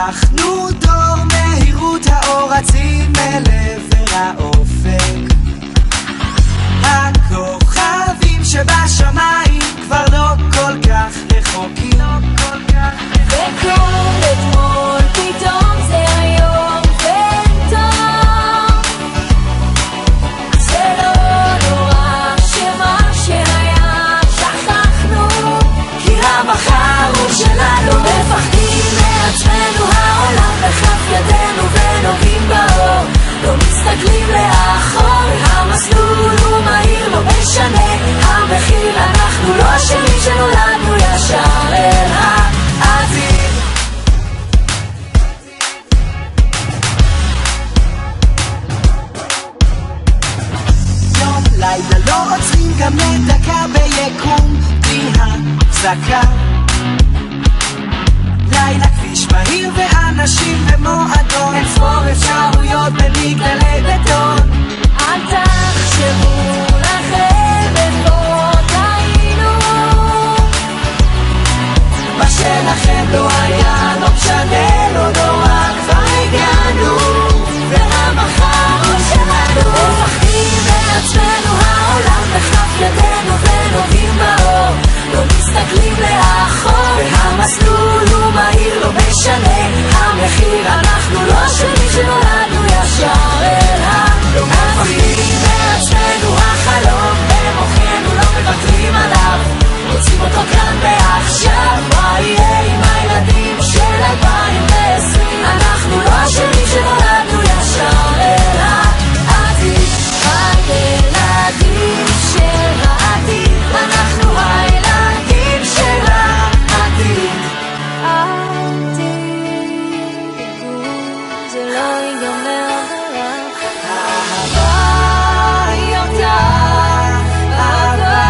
אנחנו דור מהירות האור רצים אל עבר האופק. הכוכבים שבשמיים כבר לא כל כך רחוקים, וכל אתמול פתאום זה היום וטוב. זה לא נורא שמה שהיה שכחנו, כי המחר הוא שלנו. מפחדים מעצמנו, העולם בכף ידינו ונוגעים באור, לא מסתכלים לאחור, המסלול הוא מהיר, לא משנה המחיר, אנחנו לא אשמים שנולדנו ישר אל העתיד. יום לילה לא עוצרים גם לדקה ביקום בלי הפסקה. לילה כביש מהיר ואנשים במועדון, אין ספור אפשרויות במגדלי בטון. אל תחשבו לכם איפה טעינו, מה שלכם לא היה לא משנה, לא נורא, כבר הגענו, והמחר הוא שלנו. מפחדים מעצמנו, העולם בכף ידינו ונוגעים באור, לא מסתכלים לאחור, והמסלול הוא מהיר, לא משנה המחיר, אנחנו לא אשמים שנולדנו ישר אל העתיד. לא מפחדים מעצמנו, החלום במוחנו, לא מוותרים עליו, רוצים אותו כאן ועכשיו. מה יהיה עם הילדים של 2020? אנחנו לא אשמים שנולדנו ישר אל העתיד. הילדים של העתיד, אנחנו הילדים של העתיד. זה לא ייגמר אהבה היא אותה אהבה.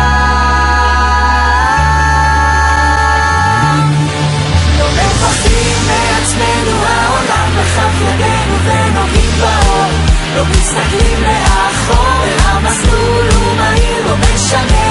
לא מפחדים מעצמנו, העולם בכף ידינו ונוגעים באור, לא מסתכלים לאחור, המסלול הוא מהיר, לא משנה